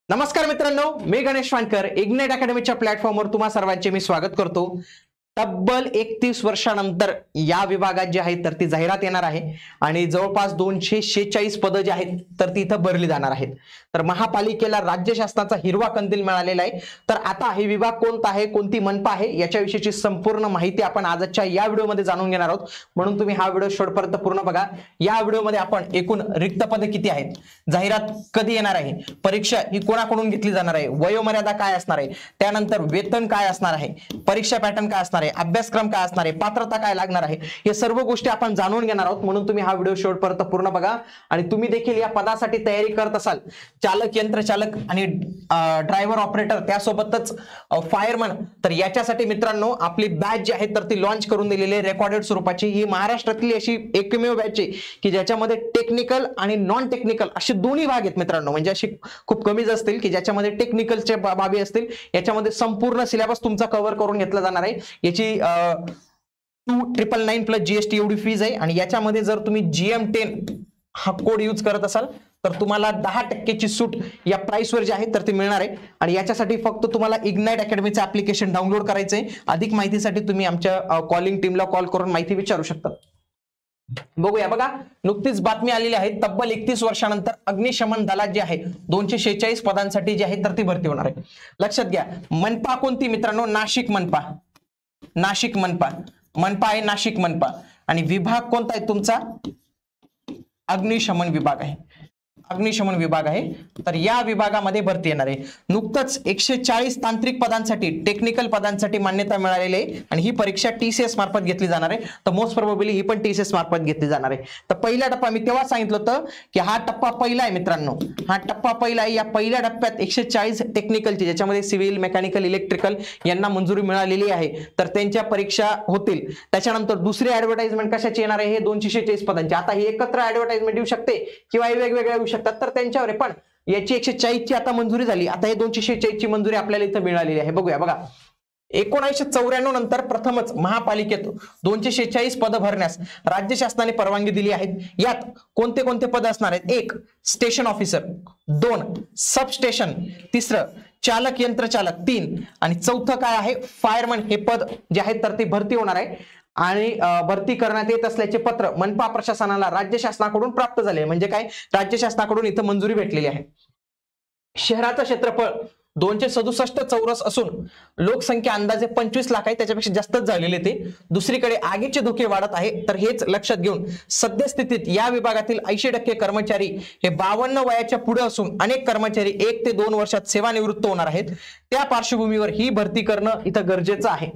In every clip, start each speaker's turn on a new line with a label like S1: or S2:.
S1: नमस्कार मित्रांनो, मी गणेश वानकर इग्नाइट अकॅडमीच्या प्लॅटफॉर्मवर तुम्हा सर्वांचे मी स्वागत करतो। तब्बल 31 वर्षानंतर या विभागात जे आहे तर ती जाहिरात येणार आहे आणि जवळपास 246 पदं जी आहेत तर ती इथं भरली जाणार आहेत। तर महापालिकेला राज्य शासनाचा हिरवा कंदील मिळालेला आहे। तर आता हे विभाग कोणता आहे, कोणती मनपा आहे याच्याविषयीची संपूर्ण माहिती आपण आजच्या या व्हिडिओमध्ये जाणून घेणार आहोत, म्हणून तुम्ही हा व्हिडिओ शेवटपर्यंत पूर्ण बघा। या व्हिडिओमध्ये आपण एकूण रिक्त पदे किती आहेत, जाहिरात कधी येणार आहे, परीक्षा ही कोणाकडून घेतली जाणार आहे, वयोमर्यादा काय असणार आहे, त्यानंतर वेतन काय असणार आहे, परीक्षा पॅटर्न काय असणार आहे, अभ्यासक्रम काय असणार आहे, पात्रता काय लागणार आहे, हे सर्व गोष्टी आपण जाणून घेणार आहोत। म्हणून तुम्ही हा व्हिडिओ शेवटपर्यंत पूर्ण बघा आणि तुम्ही देखील या पदासाठी तयारी करत असाल, चालक, यंत्रचालक आणि ड्रायव्हर ऑपरेटर त्यासोबतच फायरमन, तर याच्यासाठी मित्रांनो आपली बॅच जी आहे तर ती लॉन्च करून दिलेली आहे रेकॉर्डेड स्वरूपाची। ही महाराष्ट्रातली अशी एकमेव बॅच आहे की ज्याच्यामध्ये टेक्निकल आणि नॉन टेक्निकल असे दोन्ही भाग आहेत मित्रांनो। म्हणजे अशी खूप कमीच असतील की ज्याच्यामध्ये टेक्निकलच्या बाबी असतील, याच्यामध्ये संपूर्ण सिलेबस तुमचा कव्हर करून घेतला जाणार आहे। याची 2999 प्लस जीएसटी एवढी फीज आहे आणि याच्यामध्ये जर तुम्ही GM10 हा कोड यूज करत असाल तर तुम्हाला 10% सूट या प्राइस वर जी आहे तर ती मिळणार आहे। आणि याच्यासाठी फक्त तुम्हाला इग्नाइट अकॅडमीचं ऍप्लिकेशन डाउनलोड करायचं आहे। अधिक माहितीसाठी तुम्ही आमच्या कॉलिंग टीमला कॉल करून माहिती विचारू शकता। बघूया, बघा नुकतीच बातमी आलेली आहे, तब्बल 31 वर्षानंतर अग्निशमन दलात जे आहे 246 पदांसाठी जे आहे तर ती भरती होणार आहे। लक्षात घ्या, मनपा कोणती मित्रांनो, नाशिक मनपा। नाशिक मनपा, मनपा आहे नाशिक मनपा आणि विभाग कोणता आहे तुमचा, अग्निशमन विभाग आहे, अग्निशमन विभाग आहे। तर या विभागामध्ये भरती येणार आहे। नुकतंच 140 तांत्रिक पदांसाठी, टेक्निकल पदांसाठी मान्यता मिळालेली आहे आणि ही परीक्षा TCS मार्फत घेतली जाणार आहे। तर मोस्ट प्रोबेबली ही पण TCS मार्फत घेतली जाणार आहे। तर पहिला टप्पा मी तेव्हा सांगितलं होतं की हा टप्पा पहिला आहे मित्रांनो, हा टप्पा पहिला आहे। या पहिल्या टप्प्यात 140 टेक्निकलची, ज्याच्यामध्ये सिव्हिल, मेकॅनिकल, इलेक्ट्रिकल यांना मंजुरी मिळालेली आहे, तर त्यांच्या परीक्षा होतील। त्याच्यानंतर दुसरी ऍडव्हर्टाइजमेंट कशाची येणार आहे, हे 246 पदांची। आता ही एकत्र ऍडव्हर्टाइजमेंट येऊ शकते किंवा वेगवेगळ्या येऊ शकतात, तर त्यांच्यावर आहे। पण याची 140 ची आता मंजुरी झाली, आता हे 246 ची मंजुरी आपल्याला इथं मिळालेली आहे। बघूया, बघा 1994 नंतर प्रथमच महापालिकेत 246 पद भरण्यास राज्य शासनाने परवानगी दिली आहे। यात कोणते कोणते पद असणार आहेत, 1 स्टेशन ऑफिसर, 2 सब स्टेशन, 3 चालक यंत्रचालक, 3 आणि चौथं काय आहे फायरमन हे पद जे आहे तर ते भरती होणार आहे। आणि भरती करण्यात येत असल्याचे पत्र मनपा प्रशासनाला राज्य शासनाकडून प्राप्त झाले। म्हणजे काय, राज्य शासनाकडून इथं मंजुरी भेटलेली आहे। शहराचं क्षेत्रफळ 267 चौरस असून लोकसंख्या अंदाजे 25 लाख आहे, त्याच्यापेक्षा जास्तच झालेले ते। दुसरीकडे आगीचे धोके वाढत आहे, तर हेच लक्षात घेऊन सद्यस्थितीत या विभागातील 80% कर्मचारी हे 52 वयाच्या पुढे असून अनेक कर्मचारी 1 ते 2 वर्षात सेवानिवृत्त होणार आहेत। त्या पार्श्वभूमीवर ही भरती करणं इथं गरजेचं आहे।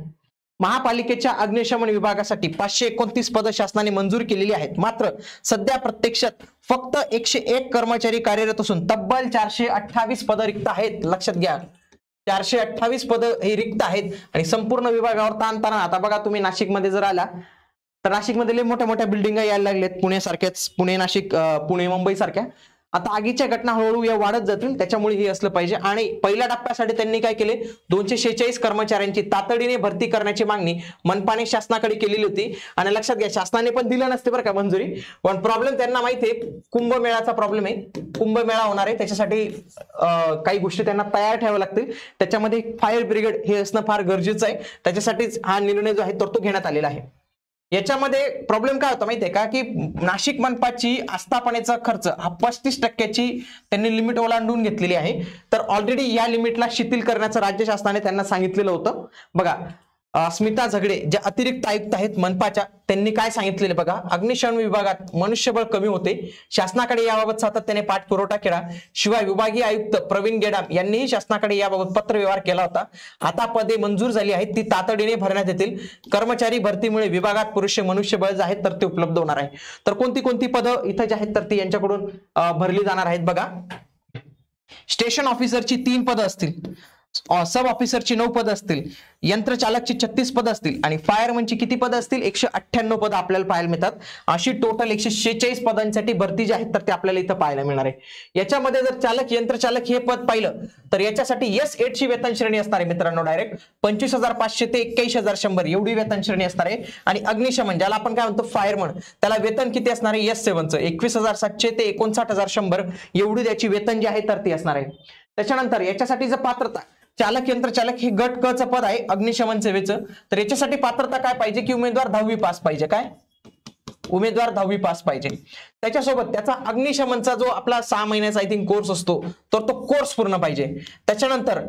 S1: महापालिकेच्या अग्निशमन विभागासाठी 529 पद शासनाने मंजूर केलेली आहेत, मात्र सध्या प्रत्यक्षात फक्त 101 कर्मचारी कार्यरत असून तब्बल 428 पद रिक्त आहेत। लक्षात घ्या, 428 पद हे रिक्त आहेत आणि संपूर्ण विभागावर ताणतणाव। आता बघा, तुम्ही नाशिकमध्ये जर आला तर नाशिकमध्ये लय मोठ्या मोठ्या बिल्डिंग यायला लागलेत, पुण्यासारख्याच, पुणे नाशिक, पुणे मुंबई सारख्या। आता आगीच्या घटना हळूहळू या वाढत जातील, त्याच्यामुळे हे असलं पाहिजे। आणि पहिल्या टप्प्यासाठी त्यांनी काय केले, 246 कर्मचाऱ्यांची तातडीने भरती करण्याची मागणी मनपाने शासनाकडे केलेली होती। आणि लक्षात घ्या, शासनाने पण दिलं नसते बरं का मंजुरी, पण प्रॉब्लेम त्यांना माहिती आहे, कुंभमेळ्याचा प्रॉब्लेम आहे, कुंभमेळा होणार आहे, त्याच्यासाठी काही गोष्टी त्यांना तयार ठेवाव्या लागतील। त्याच्यामध्ये फायर ब्रिगेड हे असणं फार गरजेचं आहे, त्याच्यासाठीच हा निर्णय जो आहे तो घेण्यात आलेला आहे। याच्यामध्ये प्रॉब्लेम काय होता माहितीये का, की नाशिक मनपाची आस्थापनेचा खर्च हा 35% त्यांनी लिमिट ओलांडून घेतलेली आहे। तर ऑलरेडी या लिमिटला शिथिल करण्याचं राज्य शासनाने त्यांना सांगितलेलं होतं। बघा, स्मिता झगडे ज्या अतिरिक्त आयुक्त आहेत मनपाच्या, त्यांनी काय सांगितलेले बघा, अग्निशमन विभागात मनुष्यबळ कमी होते, शासनाकडे याबाबत सातत्याने पाठपुरावा केला। शिवाय विभागीय आयुक्त प्रवीण गेडाम यांनीही शासनाकडे याबाबत पत्रव्यवहार केला होता। आता पदे मंजूर झाली आहेत, ती तातडीने भरण्यात येतील। कर्मचारी भरतीमुळे विभागात पुरेसे मनुष्यबळ जे आहेत तर ते उपलब्ध होणार आहे। तर कोणती कोणती पदं इथं जे आहेत तर ती यांच्याकडून भरली जाणार आहेत बघा, स्टेशन ऑफिसरची 3 पदं असतील, सब ऑफिसरची 9 पद असतील, यंत्रचालकची 36 पद असतील आणि फायरमनची किती पद असतील, 198 पद आपल्याला पाहायला मिळतात। अशी टोटल 146 पदांसाठी भरती जी आहेत तर ते आपल्याला इथं पाहायला मिळणार आहे। याच्यामध्ये जर चालक यंत्रचालक हे पद पाहिलं तर याच्यासाठी S8 ची वेतन श्रेणी असणार आहे मित्रांनो, डायरेक्ट 25,500 ते 21,100 एवढी वेतन श्रेणी असणार आहे। आणि अग्निशमन ज्याला आपण काय म्हणतो फायरमन, त्याला वेतन किती असणार आहे, S7 चं 21,700 ते 59,100 एवढी त्याची वेतन जी आहे तर ती असणार आहे। त्याच्यानंतर याच्यासाठी जर पात्रता चालक यंत्रचालक हे गट क चं पद आहे अग्निशमन सेवेचं, तर याच्यासाठी पात्रता काय पाहिजे की उमेदवार 10वी पास पाहिजे. काय उमेदवार 10वी पास पाहिजे. त्याच्यासोबत त्याचा अग्निशमनचा जो आपला 6 महिन्याचा आय थिंक कोर्स असतो तर तो कोर्स पूर्ण पाहिजे. त्याच्यानंतर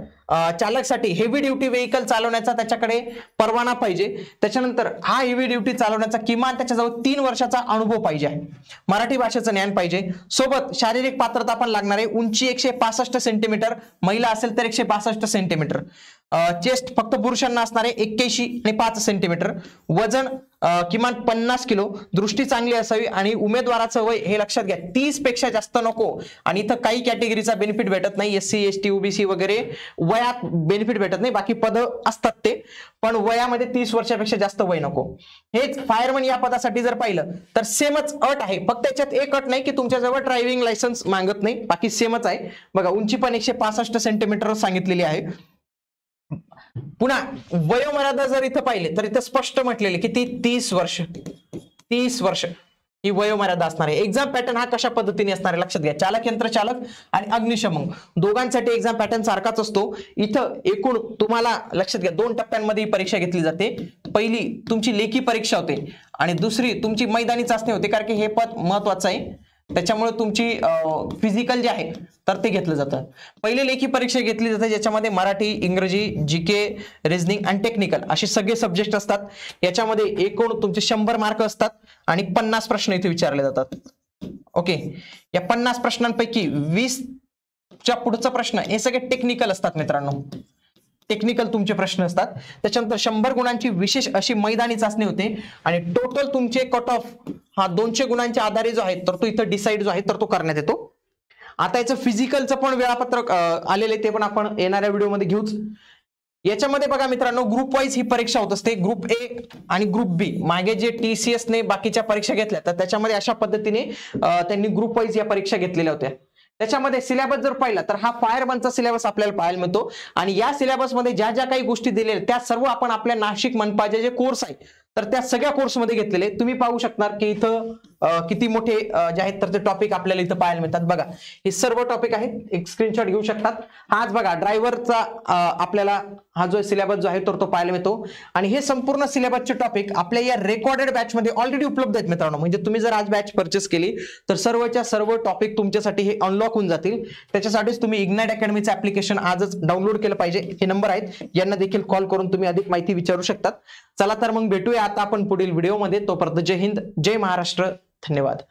S1: चालकसाठी हेवी ड्युटी व्हेकल चालवण्याचा त्याच्याकडे परवाना पाहिजे. त्याच्यानंतर हा हेवी ड्युटी चालवण्याचा किमान त्याच्याजवळ 3 वर्षाचा अनुभव पाहिजे आहे. मराठी भाषेचं ज्ञान पाहिजे. सोबत शारीरिक पात्रता पण लागणार आहे. उंची 165 सेंटीमीटर, महिला असेल तर 162 सेंटीमीटर. चेस्ट फक्त पुरुषांना असणार आहे 81 आणि 5 सेंटीमीटर. वजन किमान 50 किलो. दृष्टी चांगली असावी आणि उमेदवाराचं वय हे लक्षात घ्या 30 पेक्षा जास्त नको. आणि इथं काही कॅटेगरीचा बेनिफिट भेटत नाही, SC ST OBC वगैरे वयात बेनिफिट भेटत नाही, बाकी पद असतात ते, पण वयामध्ये 30 वर्षापेक्षा जास्त वय नको. हेच फायरमन या पदासाठी जर पाहिलं तर सेमच अट आहे, फक्त त्याच्यात एक अट नाही की तुमच्याजवळ ड्रायव्हिंग लायसन्स मागत नाही, बाकी सेमच आहे. बघा उंची पण 165 सेंटीमीटर सांगितलेली आहे. पुन्हा वयोमर्यादा जर इथं पाहिले तर इथं स्पष्ट म्हटलेले की ती 30 वर्ष ही वयोमर्यादा असणार आहे. एक्झाम पॅटर्न हा कशा पद्धतीने असणार आहे लक्षात घ्या. चालक यंत्रचालक आणि अग्निशमन दोघांसाठी एक्झाम पॅटर्न सारखाच असतो. इथं एकूण तुम्हाला लक्षात घ्या 2 टप्प्यांमध्ये ही परीक्षा घेतली जाते. पहिली तुमची लेखी परीक्षा होते आणि दुसरी तुमची मैदानी चाचणी होते, कारण की हे पद महत्वाचं आहे, त्याच्यामुळे तुमची फिजिकल जे आहे तर ते घेतलं जातं. पहिले लेखी परीक्षा घेतली जाते ज्याच्यामध्ये मराठी, इंग्रजी, GK, रिझनिंग आणि टेक्निकल असे सगळे सब्जेक्ट असतात. याच्यामध्ये एकूण तुमचे 100 मार्क असतात आणि 50 प्रश्न इथे विचारले जातात. ओके, या 50 प्रश्नांपैकी 20 च्या पुढचा प्रश्न हे सगळे टेक्निकल असतात मित्रांनो, टेक्निकल तुमचे प्रश्न असतात. त्याच्यानंतर 100 गुणांची विशेष अशी मैदानी चाचणी होते आणि टोटल तुमचे कट ऑफ हा 200 गुणांच्या आधारे जो आहे तर तो इथं डिसाइड जो आहे तर तो करण्यात येतो. आता याचं फिजिकलचं पण वेळापत्रक आलेले ते पण आपण येणाऱ्या व्हिडिओमध्ये घेऊच. याच्यामध्ये बघा मित्रांनो ग्रुप वाईज ही परीक्षा होत असते. ग्रुप A आणि ग्रुप B मागे जे TCS ने बाकीच्या परीक्षा घेतल्या तर त्याच्यामध्ये अशा पद्धतीने त्यांनी ग्रुप वाईज या परीक्षा घेतलेल्या होत्या. त्याच्यामध्ये सिलेबस जर पाहिला तर हा फायरमनचा सिलेबस आपल्याला पाहायला मिळतो आणि या सिलेबसमध्ये ज्या ज्या काही गोष्टी दिलेल्या त्या सर्व आपण आपल्या नाशिक मनपाचे जे कोर्स आहे तर त्या सगळ्या कोर्समध्ये घेतलेले. तुम्ही पाहू शकणार की इथं किती मोठे जे आहेत तर ते टॉपिक आपल्याला इथं पाहायला मिळतात. बघा हे सर्व टॉपिक आहेत, एक स्क्रीनशॉट घेऊ शकतात. हाच बघा ड्रायव्हरचा आपल्याला हा जो सिलेबस जो आहे तर तो पाहायला मिळतो आणि हे संपूर्ण सिलेबसचे टॉपिक आपल्या या रेकॉर्डेड बॅच मध्ये ऑलरेडी उपलब्ध आहेत मित्रांनो. म्हणजे तुम्ही जर आज बॅच परचेस केली तर सर्वच्या सर्व टॉपिक तुमच्यासाठी हे अनलॉक होऊन जातील. त्याच्यासाठीच तुम्ही इग्नाइट अकॅडमीचं ऍप्लिकेशन आजच डाउनलोड केलं पाहिजे. हे नंबर आहेत, यांना देखील कॉल करून तुम्ही अधिक माहिती विचारू शकतात. चला तर मग भेटूया आता आपण पुढील व्हिडिओमध्ये. तोपर्यंत जय हिंद, जय महाराष्ट्र, धन्यवाद.